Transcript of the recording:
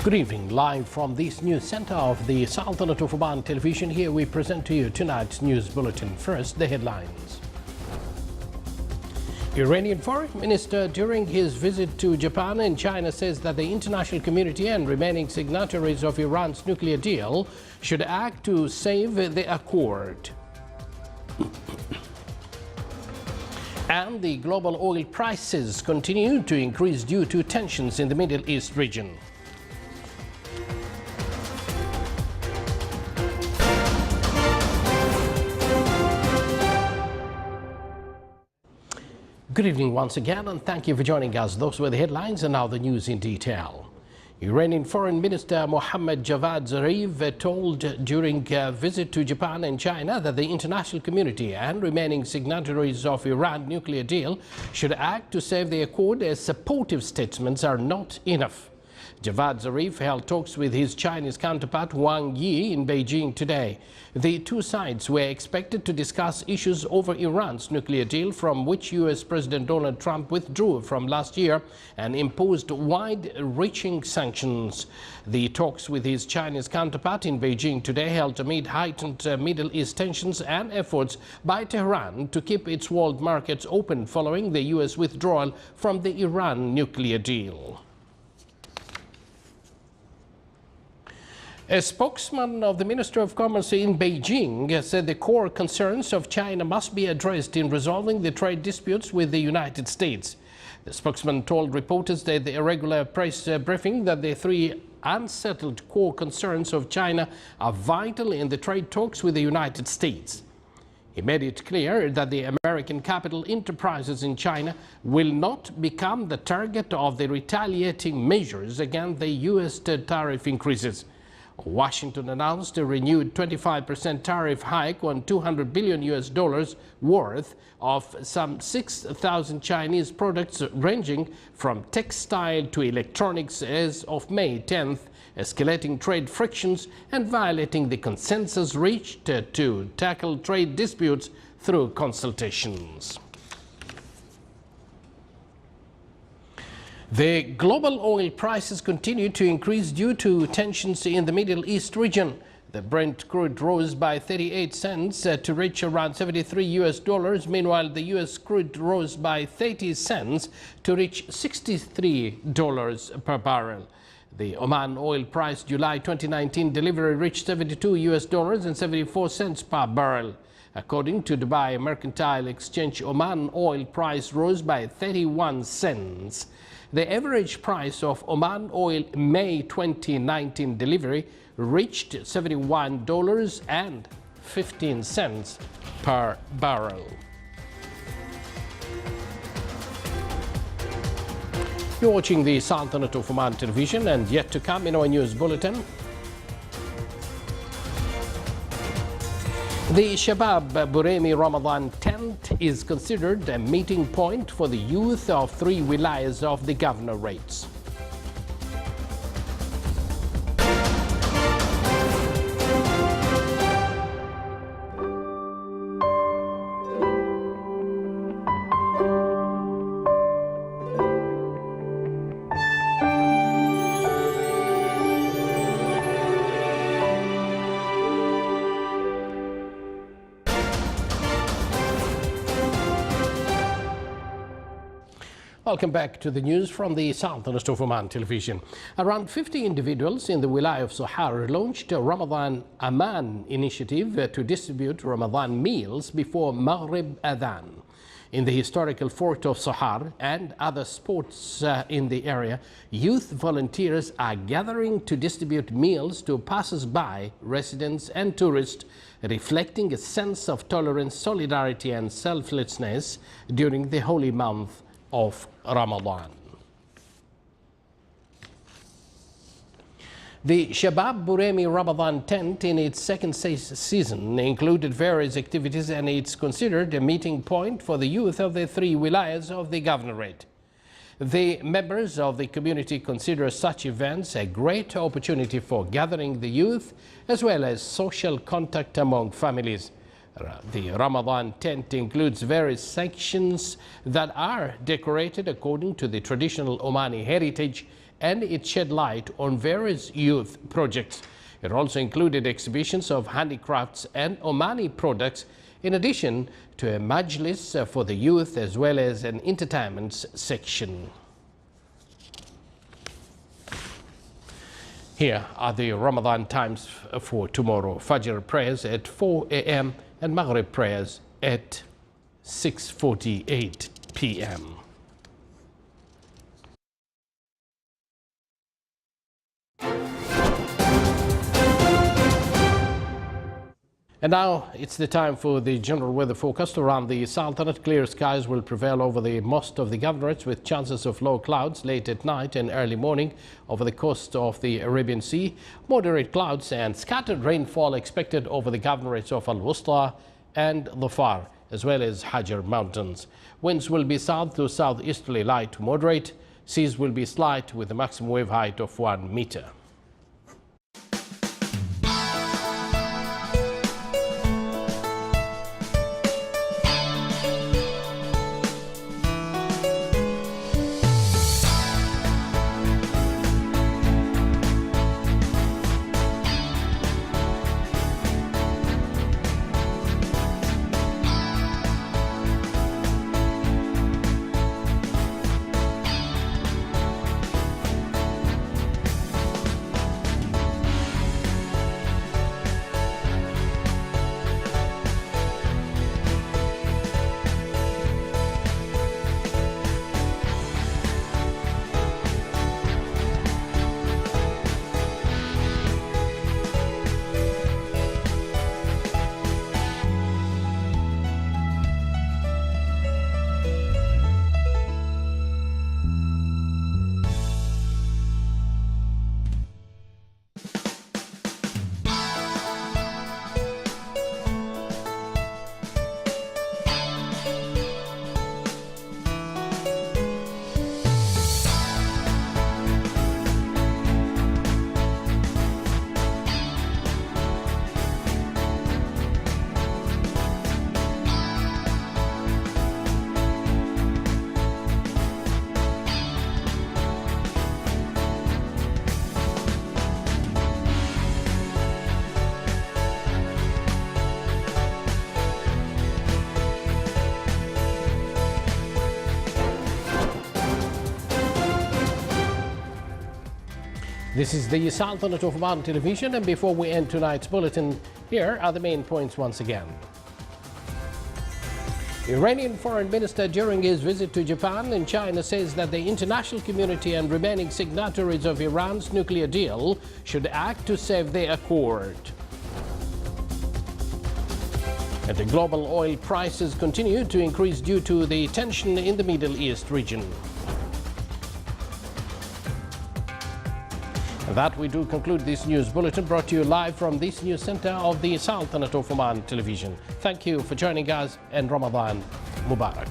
Good evening. Live from this news center of the Sultanate of Oman television, here we present to you tonight's news bulletin. First, the headlines. Iranian foreign minister during his visit to Japan and China says that the international community and remaining signatories of Iran's nuclear deal should act to save the accord. And the global oil prices continue to increase due to tensions in the Middle East region. Good evening once again, and thank you for joining us. Those were the headlines, and now the news in detail. Iranian Foreign Minister Mohammad Javad Zarif told during a visit to Japan and China that the international community and remaining signatories of Iran's nuclear deal should act to save the accord, as supportive statements are not enough. Javad Zarif held talks with his Chinese counterpart Wang Yi in Beijing today. The two sides were expected to discuss issues over Iran's nuclear deal, from which U.S. President Donald Trump withdrew from last year and imposed wide-reaching sanctions. The talks with his Chinese counterpart in Beijing today held amid heightened Middle East tensions and efforts by Tehran to keep its world markets open following the U.S. withdrawal from the Iran nuclear deal. A spokesman of the Ministry of Commerce in Beijing said the core concerns of China must be addressed in resolving the trade disputes with the United States. The spokesman told reporters at the irregular press briefing that the three unsettled core concerns of China are vital in the trade talks with the United States. He made it clear that the American capital enterprises in China will not become the target of the retaliating measures against the U.S. tariff increases. Washington announced a renewed 25% tariff hike on $200 billion worth of some 6,000 Chinese products ranging from textile to electronics as of May 10th, escalating trade frictions and violating the consensus reached to tackle trade disputes through consultations. The global oil prices continue to increase due to tensions in the Middle East region. The Brent crude rose by 38 cents to reach around $73. Meanwhile, the U.S. crude rose by 30 cents to reach $63 per barrel. The Oman oil price July 2019 delivery reached $72 and 74 cents per barrel. According to Dubai Mercantile Exchange, Oman oil price rose by 31 cents. The average price of Oman oil May 2019 delivery reached $71.15 per barrel. You're watching the Sultanate of Oman television, and yet to come in our news bulletin. The Shabab Buremi Ramadan tent is considered a meeting point for the youth of three wilayas of the governorates. Welcome back to the news from the Sultanate of Oman television. Around 50 individuals in the Wilaya of Sohar launched a Ramadan Aman initiative to distribute Ramadan meals before Maghrib Adhan. In the historical fort of Sohar and other spots in the area, youth volunteers are gathering to distribute meals to passers-by, residents and tourists, reflecting a sense of tolerance, solidarity and selflessness during the holy month of Ramadan. The Shabab Buremi Ramadan tent in its second season included various activities, and it's considered a meeting point for the youth of the three wilayas of the governorate. The members of the community consider such events a great opportunity for gathering the youth as well as social contact among families. The Ramadan tent includes various sections that are decorated according to the traditional Omani heritage and it shed light on various youth projects. It also included exhibitions of handicrafts and Omani products, in addition to a majlis for the youth as well as an entertainment section. Here are the Ramadan times for tomorrow. Fajr prayers at 4 a.m. and Maghrib prayers at 6:48 p.m. And now it's the time for the general weather forecast. Around the Sultanate, clear skies will prevail over the most of the governorates, with chances of low clouds late at night and early morning over the coast of the Arabian Sea. Moderate clouds and scattered rainfall expected over the governorates of Al-Wusta and Dhafar, as well as Hajar Mountains. Winds will be south to southeasterly, light to moderate. Seas will be slight with a maximum wave height of 1 meter. This is the Sultanate of Oman television, and before we end tonight's bulletin, here are the main points once again. Iranian Foreign Minister during his visit to Japan and China says that the international community and remaining signatories of Iran's nuclear deal should act to save the accord. And the global oil prices continue to increase due to the tension in the Middle East region. And that we do conclude this news bulletin, brought to you live from this news center of the Sultanate of Oman television. Thank you for joining us, and Ramadan Mubarak.